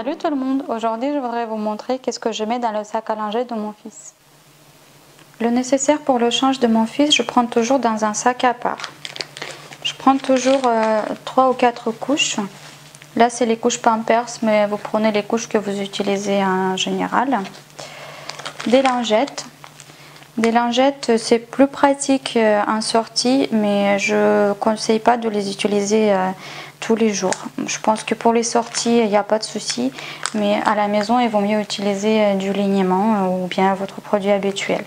Salut tout le monde, aujourd'hui je voudrais vous montrer qu'est-ce que je mets dans le sac à lingettes de mon fils. Le nécessaire pour le change de mon fils, je prends toujours dans un sac à part. Je prends toujours 3 ou 4 couches. Là c'est les couches Pampers, mais vous prenez les couches que vous utilisez en général. Des lingettes. Des lingettes c'est plus pratique en sortie, mais je ne conseille pas de les utiliser tous les jours. Je pense que pour les sorties il n'y a pas de souci, mais à la maison il vaut mieux utiliser du liniment ou bien votre produit habituel.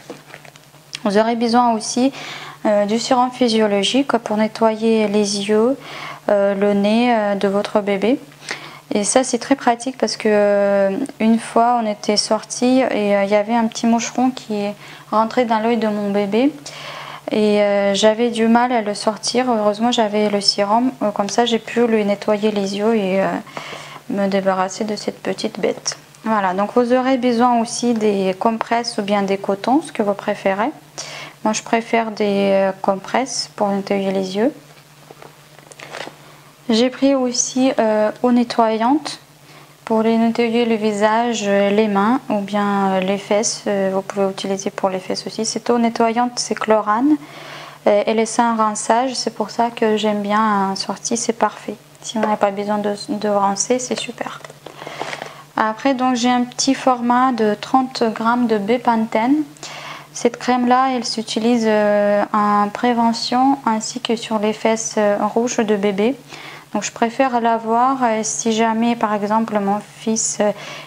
Vous aurez besoin aussi du sérum physiologique pour nettoyer les yeux, le nez de votre bébé. Et ça c'est très pratique parce que une fois on était sorti et il y avait un petit moucheron qui est rentré dans l'œil de mon bébé. Et j'avais du mal à le sortir. Heureusement j'avais le sérum, comme ça j'ai pu lui nettoyer les yeux et me débarrasser de cette petite bête. Voilà, donc vous aurez besoin aussi des compresses ou bien des cotons, ce que vous préférez. Moi je préfère des compresses pour nettoyer les yeux. J'ai pris aussi eau nettoyante pour les nettoyer le visage, les mains ou bien les fesses. Vous pouvez utiliser pour les fesses aussi. Cette eau nettoyante c'est chlorane. Elle est sans rinçage, c'est pour ça que j'aime bien en sortie, c'est parfait. Si on n'a pas besoin de rincer, c'est super. Après donc j'ai un petit format de 30 g de Bepanthen. Cette crème là elle s'utilise en prévention ainsi que sur les fesses rouges de bébé. Donc je préfère l'avoir si jamais par exemple mon fils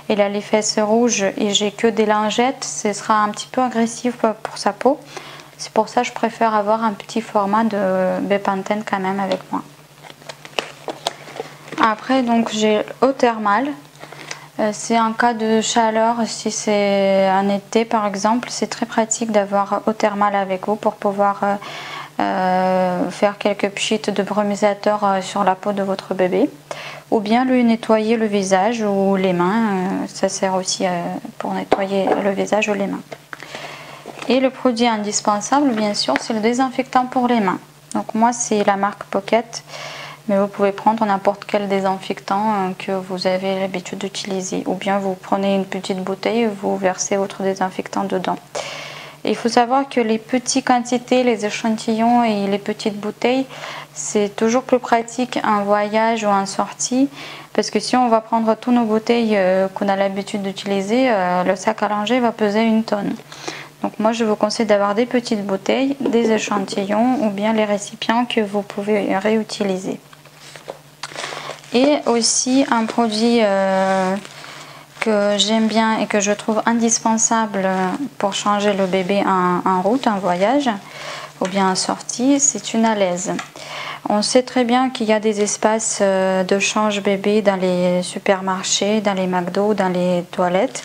il a les fesses rouges et j'ai que des lingettes, ce sera un petit peu agressif pour sa peau. C'est pour ça que je préfère avoir un petit format de Bepanthen quand même avec moi. Après donc j'ai eau thermale. C'est en cas de chaleur, si c'est en été par exemple, c'est très pratique d'avoir eau thermale avec vous pour pouvoir faire quelques pchites de brumisateur sur la peau de votre bébé, ou bien lui nettoyer le visage ou les mains. Ça sert aussi pour nettoyer le visage ou les mains. Et le produit indispensable bien sûr c'est le désinfectant pour les mains. Donc moi c'est la marque Pocket, mais vous pouvez prendre n'importe quel désinfectant que vous avez l'habitude d'utiliser, ou bien vous prenez une petite bouteille et vous versez votre désinfectant dedans. Il faut savoir que les petites quantités, les échantillons et les petites bouteilles, c'est toujours plus pratique en voyage ou en sortie, parce que si on va prendre toutes nos bouteilles qu'on a l'habitude d'utiliser, le sac à langer va peser 1 tonne. Donc moi je vous conseille d'avoir des petites bouteilles, des échantillons ou bien les récipients que vous pouvez réutiliser. Et aussi un produit que j'aime bien et que je trouve indispensable pour changer le bébé en route, en voyage ou bien en sortie, c'est une alaise. On sait très bien qu'il y a des espaces de change bébé dans les supermarchés, dans les McDo, dans les toilettes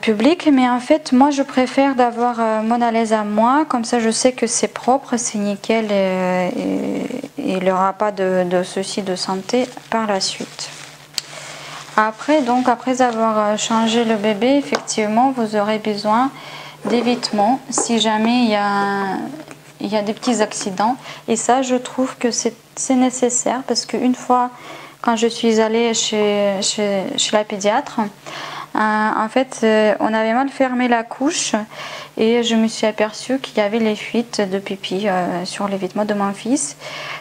publiques, mais en fait moi je préfère d'avoir mon alaise à moi, comme ça je sais que c'est propre, c'est nickel et il n'y aura pas de soucis de santé par la suite. Après avoir changé le bébé, effectivement vous aurez besoin d'évitement si jamais il y a des petits accidents, et ça je trouve que c'est nécessaire, parce qu'une fois quand je suis allée chez la pédiatre, en fait on avait mal fermé la couche et je me suis aperçue qu'il y avait les fuites de pipi sur les vêtements de mon fils.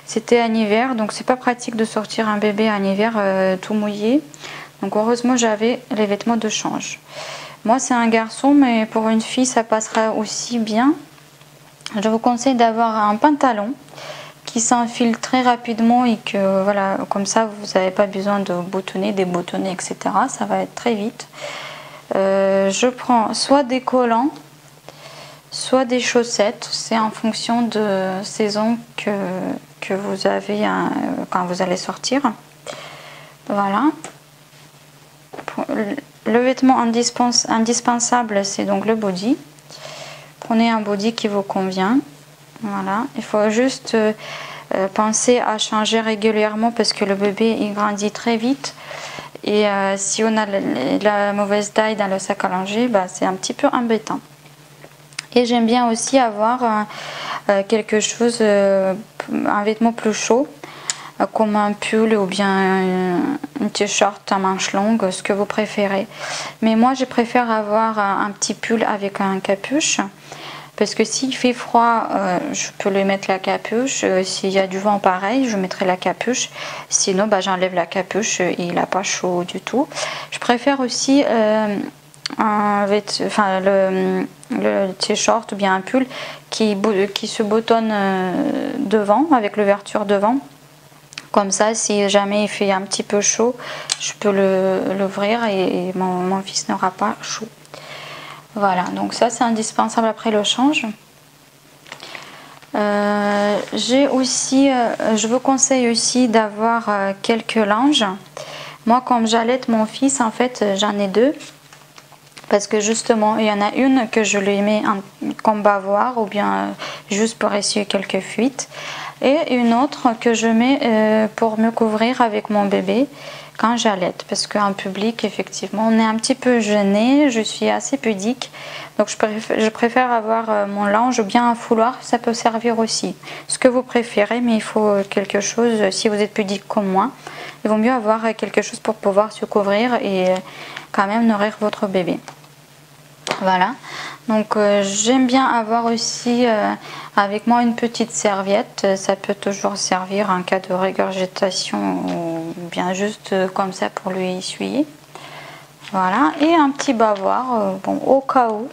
C'était en hiver, donc c'est pas pratique de sortir un bébé en hiver tout mouillé. Donc heureusement j'avais les vêtements de change. Moi c'est un garçon, mais pour une fille ça passera aussi bien. Je vous conseille d'avoir un pantalon qui s'enfile très rapidement et que voilà, comme ça vous n'avez pas besoin de boutonner, déboutonner, etc. Ça va être très vite. Je prends soit des collants, soit des chaussettes. C'est en fonction de saison que vous avez quand vous allez sortir. Voilà. Le vêtement indispensable c'est donc le body. Prenez un body qui vous convient. Voilà, il faut juste penser à changer régulièrement parce que le bébé il grandit très vite, et si on a la mauvaise taille dans le sac à langer, bah, c'est un petit peu embêtant. Et j'aime bien aussi avoir quelque chose, un vêtement plus chaud. comme un pull ou bien un t-shirt à manches longues, ce que vous préférez. Mais moi je préfère avoir un petit pull avec un capuche, parce que s'il fait froid, je peux lui mettre la capuche. S'il y a du vent, pareil, je mettrai la capuche. Sinon, bah, j'enlève la capuche et il n'a pas chaud du tout. Je préfère aussi le t-shirt ou bien un pull qui se boutonne devant, avec l'ouverture devant. Comme ça, si jamais il fait un petit peu chaud, je peux l'ouvrir et mon fils n'aura pas chaud. Voilà, donc ça c'est indispensable après le change. J'ai aussi, je vous conseille aussi d'avoir quelques linges. Moi, comme j'allaite mon fils, en fait, j'en ai deux. Parce que justement, il y en a une que je lui mets comme bavoir ou bien juste pour essuyer quelques fuites. Et une autre que je mets pour me couvrir avec mon bébé quand j'allaite. Parce qu'en public, effectivement, on est un petit peu gêné. Je suis assez pudique. Donc je préfère avoir mon linge ou bien un fouloir. Ça peut servir aussi. Ce que vous préférez, mais il faut quelque chose, si vous êtes pudique comme moi, il vaut mieux avoir quelque chose pour pouvoir se couvrir et quand même nourrir votre bébé. Voilà, donc j'aime bien avoir aussi avec moi une petite serviette. Ça peut toujours servir en cas de régurgitation ou bien juste comme ça pour lui essuyer. Voilà, et un petit bavoir, bon, au cas où.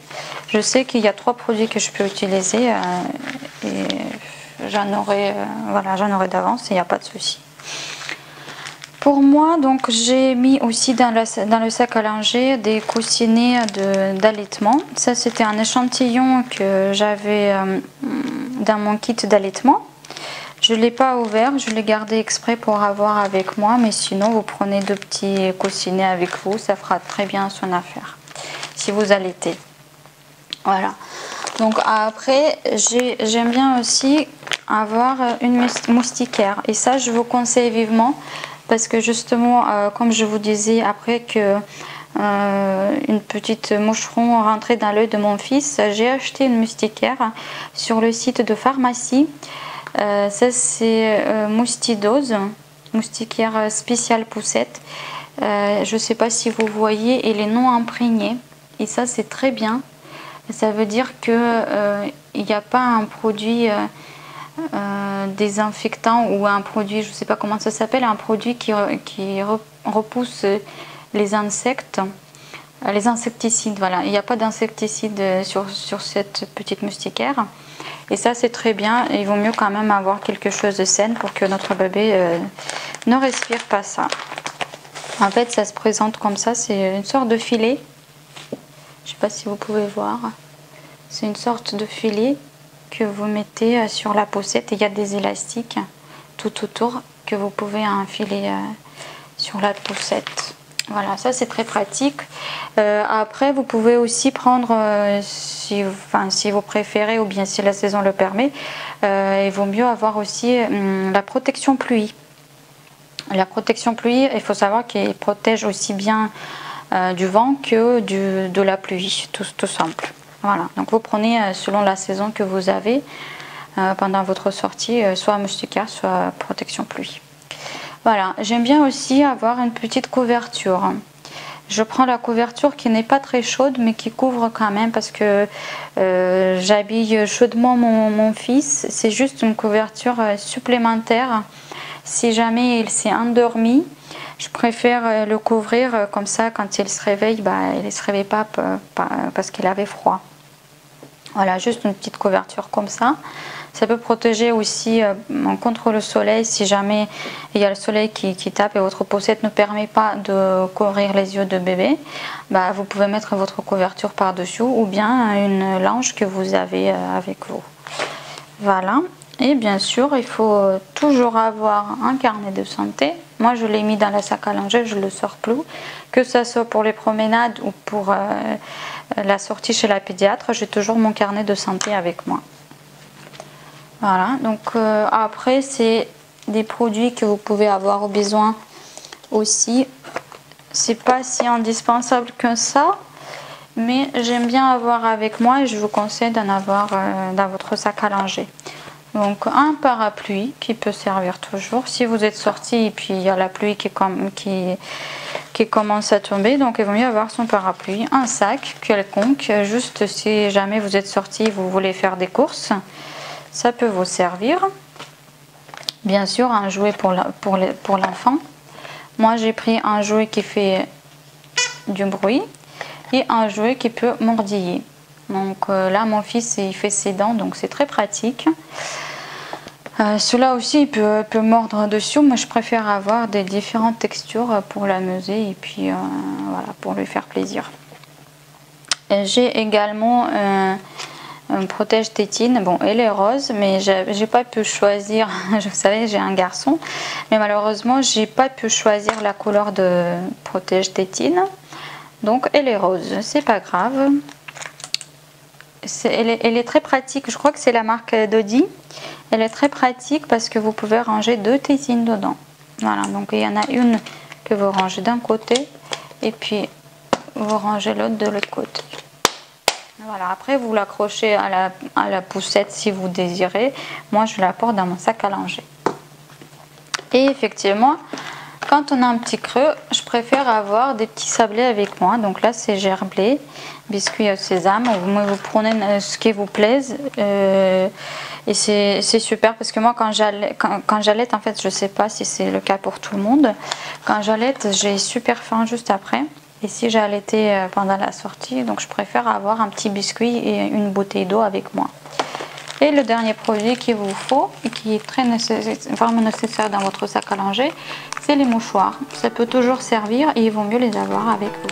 Je sais qu'il y a 3 produits que je peux utiliser et j'en aurai, voilà, j'en aurai d'avance, il n'y a pas de souci. Pour moi, donc j'ai mis aussi dans le sac à langer des coussinets d'allaitement. Ça, c'était un échantillon que j'avais dans mon kit d'allaitement. Je ne l'ai pas ouvert, je l'ai gardé exprès pour avoir avec moi. Mais sinon, vous prenez 2 petits coussinets avec vous, ça fera très bien son affaire si vous allaitez. Voilà. Donc après, j'aime bien aussi avoir une moustiquaire. Et ça, je vous conseille vivement. Parce que justement, comme je vous disais, après que une petite moucheron rentrait dans l'œil de mon fils, j'ai acheté une moustiquaire sur le site de pharmacie. Ça c'est Moustidose, moustiquaire spéciale poussette. Je ne sais pas si vous voyez, elle est non imprégnée. Et ça c'est très bien. Ça veut dire que il n'y a pas un produit... désinfectant ou un produit, je ne sais pas comment ça s'appelle, un produit qui repousse les insectes, les insecticides, voilà, il n'y a pas d'insecticide sur cette petite moustiquaire et ça c'est très bien. Il vaut mieux quand même avoir quelque chose de sain pour que notre bébé ne respire pas ça. En fait ça se présente comme ça, c'est une sorte de filet, je ne sais pas si vous pouvez voir, c'est une sorte de filet que vous mettez sur la poussette et il y a des élastiques tout autour que vous pouvez enfiler sur la poussette. Voilà, ça c'est très pratique. Après vous pouvez aussi prendre si vous préférez ou bien si la saison le permet, il vaut mieux avoir aussi la protection pluie. La protection pluie, il faut savoir qu'elle protège aussi bien du vent que de la pluie, tout simple. Voilà, donc vous prenez selon la saison que vous avez pendant votre sortie, soit moustiquaire, soit protection pluie. Voilà, j'aime bien aussi avoir une petite couverture. Je prends la couverture qui n'est pas très chaude mais qui couvre quand même parce que j'habille chaudement mon fils. C'est juste une couverture supplémentaire. Si jamais il s'est endormi, je préfère le couvrir comme ça quand il se réveille, il ne se réveille pas parce qu'il avait froid. Voilà, juste une petite couverture comme ça. Ça peut protéger aussi contre le soleil si jamais il y a le soleil qui tape et votre poussette ne permet pas de couvrir les yeux de bébé. Vous pouvez mettre votre couverture par-dessus ou bien une linge que vous avez avec vous. Voilà. Et bien sûr, il faut toujours avoir un carnet de santé. Moi, je l'ai mis dans le sac à langer, je ne le sors plus. Que ce soit pour les promenades ou pour la sortie chez la pédiatre, j'ai toujours mon carnet de santé avec moi. Voilà, donc après, c'est des produits que vous pouvez avoir besoin aussi. C'est pas si indispensable que ça, mais j'aime bien avoir avec moi et je vous conseille d'en avoir dans votre sac à langer. Donc un parapluie qui peut servir toujours. Si vous êtes sorti et puis il y a la pluie qui commence à tomber, donc il vaut mieux avoir son parapluie. Un sac quelconque, juste si jamais vous êtes sorti et vous voulez faire des courses, ça peut vous servir. Bien sûr, un jouet pour l'enfant. Moi j'ai pris un jouet qui fait du bruit et un jouet qui peut mordiller. Donc là mon fils il fait ses dents, donc c'est très pratique. Celui-là aussi il peut mordre dessus. Moi je préfère avoir des différentes textures pour l'amuser et puis voilà, pour lui faire plaisir. J'ai également un protège tétine. Bon, elle est rose, mais j'ai pas pu choisir. Vous savez, j'ai un garçon, mais malheureusement j'ai pas pu choisir la couleur de protège tétine. Donc elle est rose, c'est pas grave. Elle est très pratique. Je crois que c'est la marque Dodi. Elle est très pratique parce que vous pouvez ranger 2 tétines dedans. Voilà, donc il y en a une que vous rangez d'un côté et puis vous rangez l'autre de l'autre côté. Voilà, après vous l'accrochez à la poussette si vous désirez. Moi je la porte dans mon sac à langer. Et effectivement, quand on a un petit creux, je préfère avoir des petits sablés avec moi. Donc là c'est gerblé, biscuit au sésame. Vous prenez ce qui vous plaise. Et c'est super parce que moi quand j'allaite, en fait je sais pas si c'est le cas pour tout le monde. Quand j'allaite, j'ai super faim juste après. Et si j'ai allaité pendant la sortie, donc je préfère avoir un petit biscuit et une bouteille d'eau avec moi. Et le dernier produit qu'il vous faut et qui est vraiment nécessaire dans votre sac à langer, c'est les mouchoirs. Ça peut toujours servir et il vaut mieux les avoir avec vous.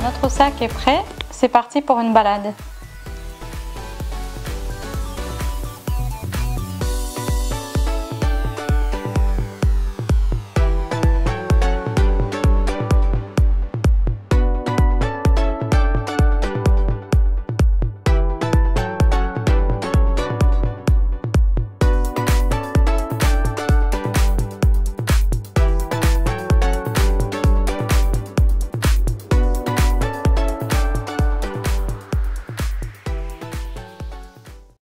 Notre sac est prêt, c'est parti pour une balade.